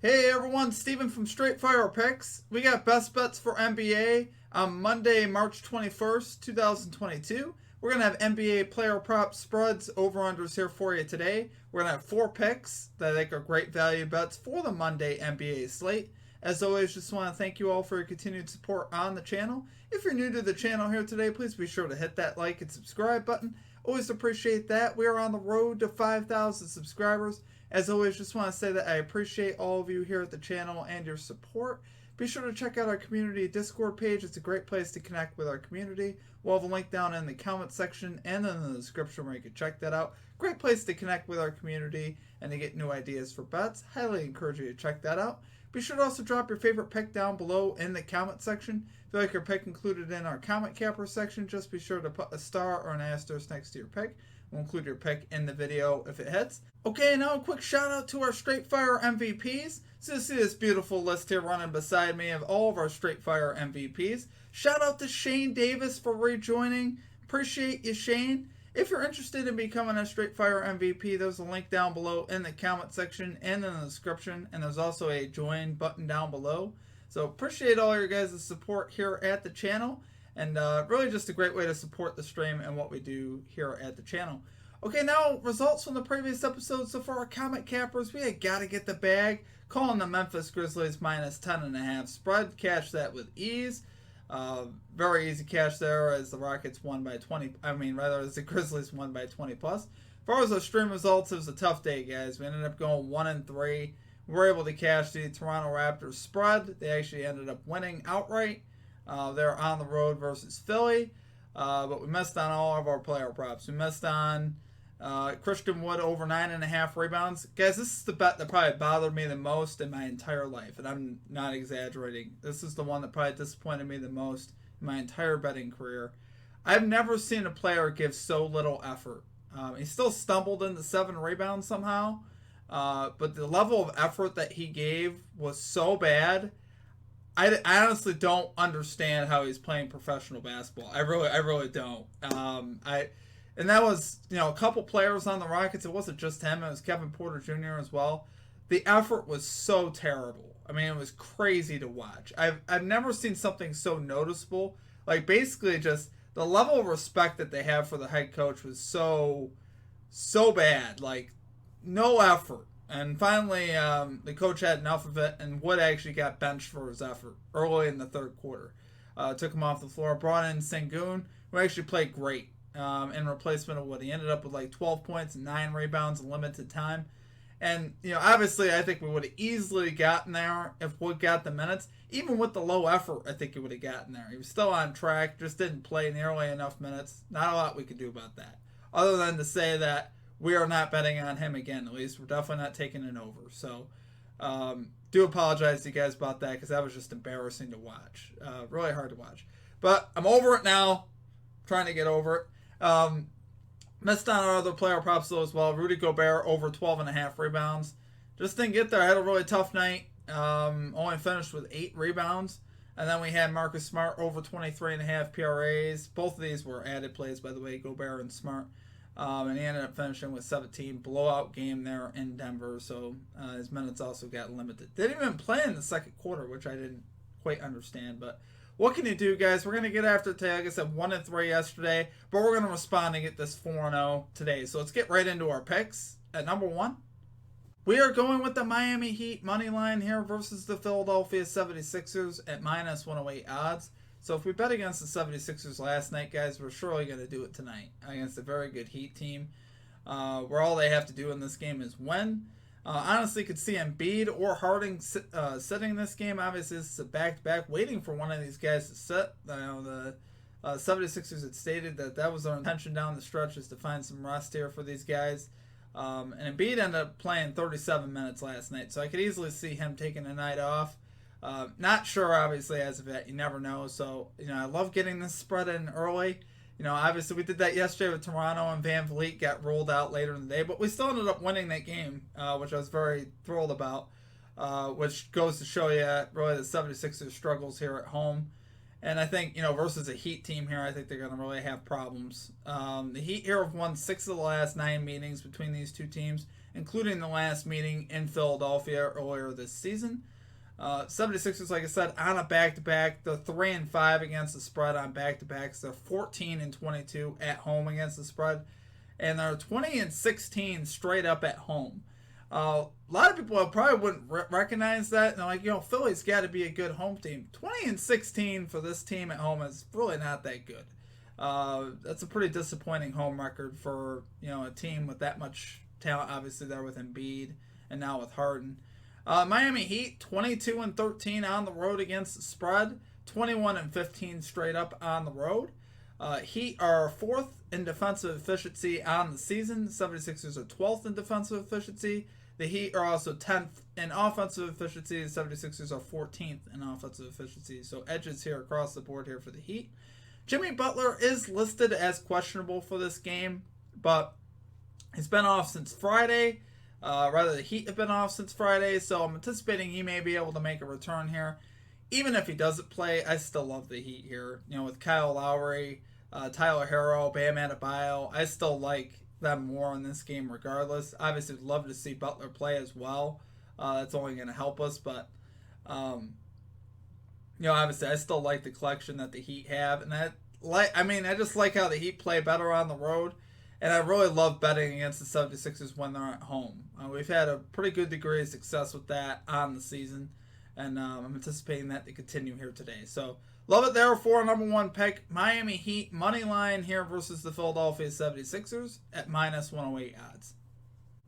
Hey everyone, Steven from Straight Fire Picks. We got best bets for NBA on Monday, March 21st, 2022. We're going to have NBA player prop spreads, over-unders here for you today. We're going to have 4 picks that I think are great value bets for the Monday NBA slate. As always, just want to thank you all for your continued support on the channel. If you're new to the channel here today, please be sure to hit that like and subscribe button. Always appreciate that. We are on the road to 5,000 subscribers. As always, just want to say that I appreciate all of you here at the channel and your support. Be sure to check out our community Discord page. It's a great place to connect with our community. We'll have a link down in the comment section and in the description where you can check that out. Great place to connect with our community and to get new ideas for bets. Highly encourage you to check that out. Be sure to also drop your favorite pick down below in the comment section. If you like your pick included in our comment capper section, just be sure to put a star or an asterisk next to your pick. We'll include your pick in the video if it hits. Okay, now a quick shout out to our Straight Fire MVPs. So you see this beautiful list here running beside me of all of our Straight Fire MVPs. Shout out to Shane Davis for rejoining. Appreciate you, Shane. If you're interested in becoming a Straight Fire MVP, there's a link down below in the comment section and in the description. And there's also a join button down below. So appreciate all your guys' support here at the channel. And really just a great way to support the stream and what we do here at the channel. Okay, now results from the previous episode. So for our comment cappers, we had got to get the bag. Calling the Memphis Grizzlies minus 10.5 spread. Cash that with ease. Very easy cash there as the Rockets won by 20. As the Grizzlies won by 20 plus. As far as the stream results, it was a tough day, guys. We ended up going 1-3. We were able to cash the Toronto Raptors spread. They actually ended up winning outright. They're on the road versus Philly. But we missed on all of our player props. We missed on Christian Wood over 9.5 rebounds. Guys, this is the bet that probably bothered me the most in my entire life. And I'm not exaggerating. This is the one that probably disappointed me the most in my entire betting career. I've never seen a player give so little effort. He still stumbled into 7 rebounds somehow. But the level of effort that he gave was so bad. I honestly don't understand how he's playing professional basketball. I really don't. And that was, a couple players on the Rockets. It wasn't just him. It was Kevin Porter Jr. as well. The effort was so terrible. I mean, it was crazy to watch. I've never seen something so noticeable. Like, basically just the level of respect that they have for the head coach was so bad. Like, no effort. And finally, the coach had enough of it, and Wood actually got benched for his effort early in the third quarter. Took him off the floor, brought in Sengun, who actually played great in replacement of Wood. He ended up with like 12 points and 9 rebounds in limited time. And, obviously I think we would have easily gotten there if Wood got the minutes. Even with the low effort, I think he would have gotten there. He was still on track, just didn't play nearly enough minutes. Not a lot we could do about that. Other than to say that we are not betting on him again. At least we're definitely not taking it over. So, do apologize to you guys about that because that was just embarrassing to watch. Really hard to watch. But I'm over it now. Trying to get over it. Missed on our other player props though as well. Rudy Gobert over 12.5 rebounds. Just didn't get there. I had a really tough night. Only finished with 8 rebounds. And then we had Marcus Smart over 23.5 PRAs. Both of these were added plays, by the way, Gobert and Smart. And he ended up finishing with 17. Blowout game there in Denver, so his minutes also got limited. Didn't even play in the second quarter, which I didn't quite understand. But what can you do, guys? We're going to get after it today. Like I said, 1-3 yesterday, but we're going to respond and get this 4-0 today. So let's get right into our picks. At number 1, we are going with the Miami Heat money line here versus the Philadelphia 76ers at minus 108 odds. So if we bet against the 76ers last night, guys, we're surely going to do it tonight against a very good Heat team where all they have to do in this game is win. Honestly, could see Embiid or Harden sitting this game. Obviously, this is a back-to-back, waiting for one of these guys to sit. The 76ers had stated that was their intention down the stretch, is to find some rest here for these guys. And Embiid ended up playing 37 minutes last night, so I could easily see him taking a night off. Not sure, obviously, as of yet. You never know. So, I love getting this spread in early. Obviously, we did that yesterday with Toronto, and Van Vliet got rolled out later in the day. But we still ended up winning that game, which I was very thrilled about, which goes to show you, really, the 76ers struggles here at home. And I think, versus a Heat team here, I think they're going to really have problems. The Heat here have won 6 of the last 9 meetings between these two teams. including the last meeting in Philadelphia earlier this season. 76ers, like I said, on a back-to-back. They're 3-5 against the spread on back-to-backs. They're 14-22 at home against the spread. And they're 20-16 straight up at home. A lot of people probably wouldn't recognize that. And they're like, Philly's got to be a good home team. 20-16 for this team at home is really not that good. That's a pretty disappointing home record for a team with that much talent. Obviously, there with Embiid and now with Harden. Miami Heat 22-13 on the road against the spread. 21-15 straight up on the road. Heat are 4th in defensive efficiency on the season. The 76ers are 12th in defensive efficiency. The Heat are also 10th in offensive efficiency. The 76ers are 14th in offensive efficiency. So edges here across the board here for the Heat. Jimmy Butler is listed as questionable for this game, but he's been off since Friday. The Heat have been off since Friday, so I'm anticipating he may be able to make a return here. Even if he doesn't play, I still love the Heat here. With Kyle Lowry, Tyler Herro, Bam Adebayo, I still like them more in this game regardless. Obviously, would love to see Butler play as well. That's only going to help us, but obviously, I still like the collection that the Heat have, and I just like how the Heat play better on the road, and I really love betting against the 76ers when they're at home. We've had a pretty good degree of success with that on the season, and I'm anticipating that to continue here today. So, love it there for a number one pick. Miami Heat money line here versus the Philadelphia 76ers at -108 odds.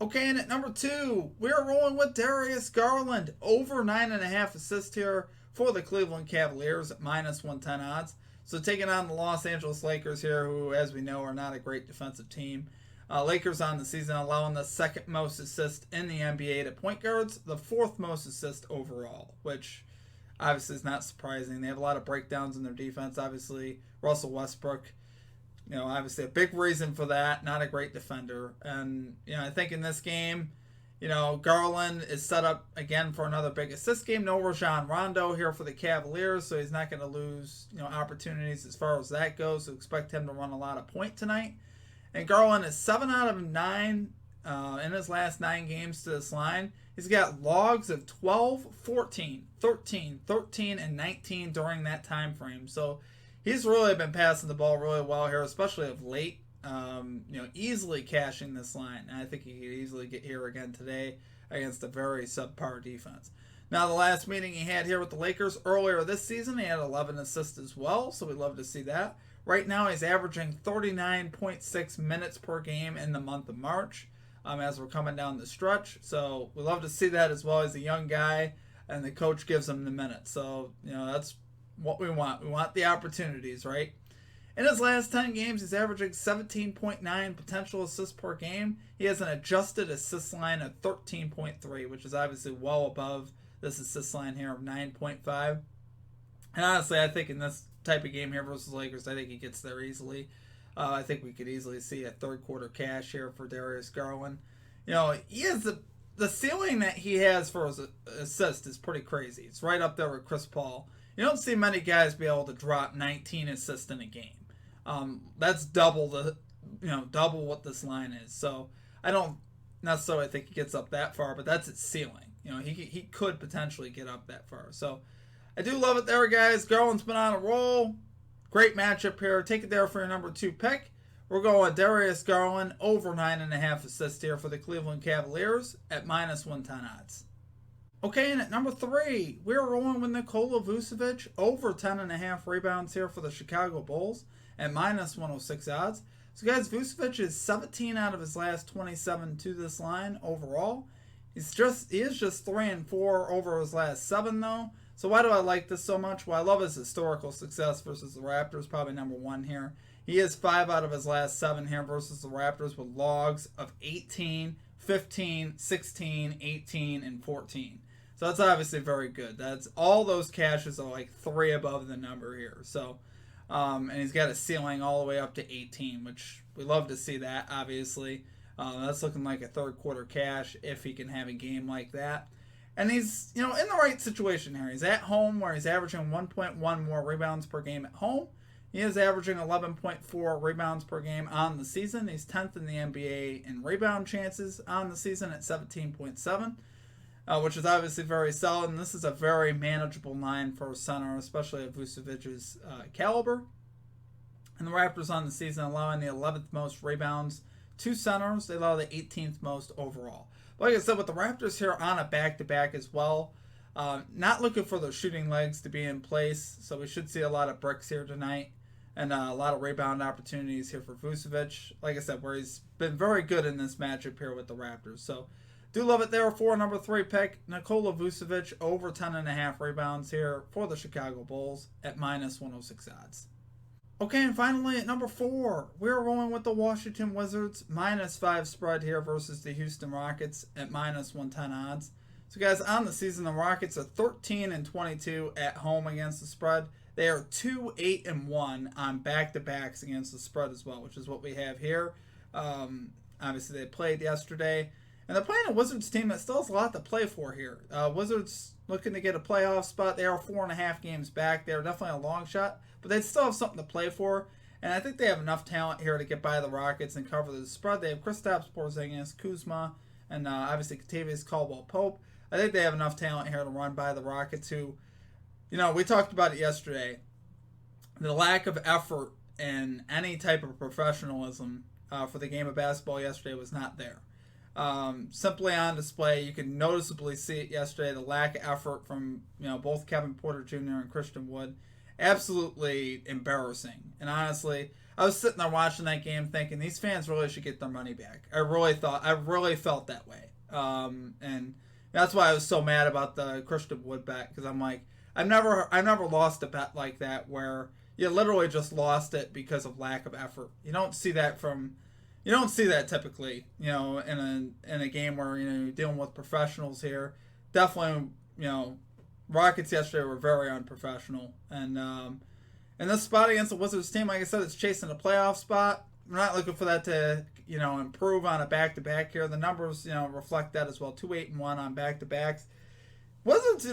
Okay, and at number 2, we're rolling with Darius Garland. Over 9.5 assists here for the Cleveland Cavaliers at -110 odds. So taking on the Los Angeles Lakers here, who, as we know, are not a great defensive team. Lakers on the season allowing the 2nd most assists in the NBA to point guards, the 4th most assists overall, which obviously is not surprising. They have a lot of breakdowns in their defense. Obviously, Russell Westbrook, obviously a big reason for that. Not a great defender. And, I think in this game, Garland is set up again for another big assist game. No Rajon Rondo here for the Cavaliers, so he's not going to lose, opportunities as far as that goes. So expect him to run a lot of point tonight. And Garland is 7 out of 9 in his last 9 games to this line. He's got logs of 12, 14, 13, 13, and 19 during that time frame. So he's really been passing the ball really well here, especially of late. Easily cashing this line. And I think he could easily get here again today against a very subpar defense. Now, the last meeting he had here with the Lakers earlier this season, he had 11 assists as well, so we'd love to see that. Right now, he's averaging 39.6 minutes per game in the month of March as we're coming down the stretch. So we love to see that as well. As a young guy, and the coach gives him the minutes. So, that's what we want. We want the opportunities, right? In his last 10 games, he's averaging 17.9 potential assists per game. He has an adjusted assist line of 13.3, which is obviously well above this assist line here of 9.5. And honestly, I think in this type of game here versus Lakers, I think he gets there easily. I think we could easily see a third quarter cash here for Darius Garland. He has the ceiling that he has for his assist is pretty crazy. It's right up there with Chris Paul. You don't see many guys be able to drop 19 assists in a game. That's double what this line is. So I don't necessarily think he gets up that far, but that's its ceiling. He could potentially get up that far. So I do love it there, guys. Garland's been on a roll. Great matchup here. Take it there for your number 2 pick. We're going with Darius Garland over 9.5 assists here for the Cleveland Cavaliers at -110 odds. Okay, and at number 3, we're rolling with Nikola Vucevic over 10.5 rebounds here for the Chicago Bulls at -106 odds. So, guys, Vucevic is 17 out of his last 27 to this line overall. He is just 3-4 over his last 7, though. So why do I like this so much? Well, I love his historical success versus the Raptors, probably number 1 here. He is 5 out of his last 7 here versus the Raptors with logs of 18, 15, 16, 18, and 14. So that's obviously very good. That's all those cashes are like 3 above the number here. So, and he's got a ceiling all the way up to 18, which we love to see that, obviously. That's looking like a third quarter cash if he can have a game like that. And he's, in the right situation here. He's at home where he's averaging 1.1 more rebounds per game at home. He is averaging 11.4 rebounds per game on the season. He's 10th in the NBA in rebound chances on the season at 17.7, which is obviously very solid. And this is a very manageable line for a center, especially at Vucevic's caliber. And the Raptors on the season allowing the 11th most rebounds to centers. They allow the 18th most overall. But like I said, with the Raptors here on a back-to-back as well, not looking for their shooting legs to be in place. So we should see a lot of bricks here tonight. And a lot of rebound opportunities here for Vucevic. Like I said, where he's been very good in this matchup here with the Raptors. So, do love it there for number 3 pick. Nikola Vucevic over 10.5 rebounds here for the Chicago Bulls at minus 106 odds. Okay, and finally at number 4, we're rolling with the Washington Wizards. Minus 5 spread here versus the Houston Rockets at minus 110 odds. So, guys, on the season, the Rockets are 13-22 at home against the spread. They are 2-8-1 on back-to-backs against the spread as well, which is what we have here. Obviously, they played yesterday. And they're playing a Wizards team that still has a lot to play for here. Wizards looking to get a playoff spot. They are 4.5 games back. They're definitely a long shot, but they still have something to play for. And I think they have enough talent here to get by the Rockets and cover the spread. They have Kristaps Porzingis, Kuzma, and obviously Kentavious Caldwell-Pope. I think they have enough talent here to run by the Rockets who... You know, we talked about it yesterday. The lack of effort and any type of professionalism for the game of basketball yesterday was not there. Simply on display. You can noticeably see it yesterday. The lack of effort from both Kevin Porter Jr. and Christian Wood. Absolutely embarrassing. And honestly, I was sitting there watching that game thinking these fans really should get their money back. I really felt that way. And that's why I was so mad about the Christian Wood bet, because I'm like, I've never lost a bet like that where you literally just lost it because of lack of effort. You don't see that typically, in a game where you're dealing with professionals here. Definitely, Rockets yesterday were very unprofessional, and in this spot against the Wizards team, like I said, it's chasing a playoff spot. We're not looking for that to improve on a back-to-back here. The numbers reflect that as well. 2-8-1 on back-to-backs. Wizards,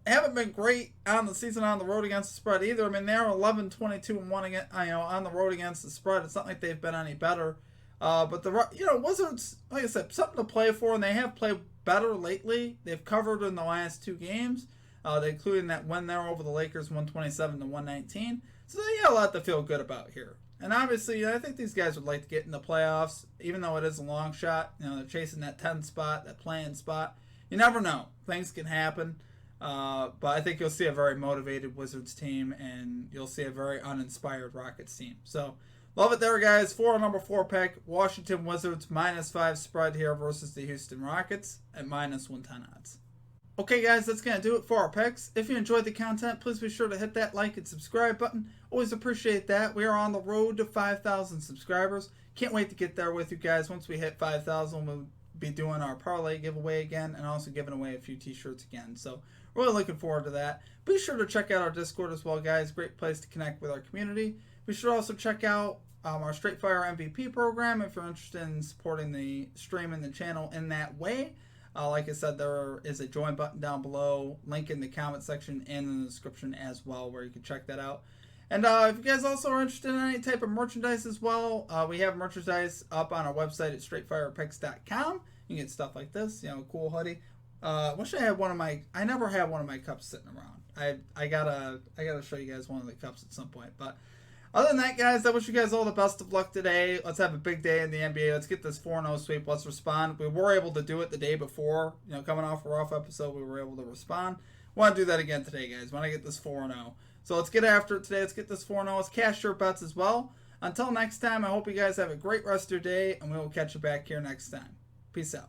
haven't been great on the season on the road against the spread either. I mean, they're 11-22-1 again, on the road against the spread. It's not like they've been any better. But the Wizards, like I said, something to play for, and they have played better lately. They've covered in the last 2 games, including that win there over the Lakers, 127-119. So they got a lot to feel good about here. And obviously, I think these guys would like to get in the playoffs, even though it is a long shot. They're chasing that 10 spot, that play-in spot. You never know. Things can happen. But I think you'll see a very motivated Wizards team, and you'll see a very uninspired Rockets team. So, love it there, guys. For our number 4 pick, Washington Wizards minus 5 spread here versus the Houston Rockets at minus 110 odds. Okay, guys, that's going to do it for our picks. If you enjoyed the content, please be sure to hit that like and subscribe button. Always appreciate that. We are on the road to 5,000 subscribers. Can't wait to get there with you guys. Once we hit 5,000, we'll be doing our parlay giveaway again and also giving away a few t-shirts again. So, really looking forward to that. Be sure to check out our Discord as well, guys. Great place to connect with our community. Be sure to also check out our Straight Fire MVP program if you're interested in supporting the stream and the channel in that way. Like I said, there is a join button down below, link in the comment section and in the description as well, where you can check that out. And if you guys also are interested in any type of merchandise as well, we have merchandise up on our website at straightfirepicks.com. You can get stuff like this, cool hoodie. Wish I had I never had one of my cups sitting around. I gotta show you guys one of the cups at some point. But other than that, guys, I wish you guys all the best of luck today. Let's have a big day in the NBA. Let's get this 4-0 sweep. Let's respond. We were able to do it the day before. Coming off a rough episode, we were able to respond. Want to do that again today, guys. Want to get this 4-0. So let's get after it today. Let's get this 4-0. Let's cash your bets as well. Until next time, I hope you guys have a great rest of your day, and we will catch you back here next time. Peace out.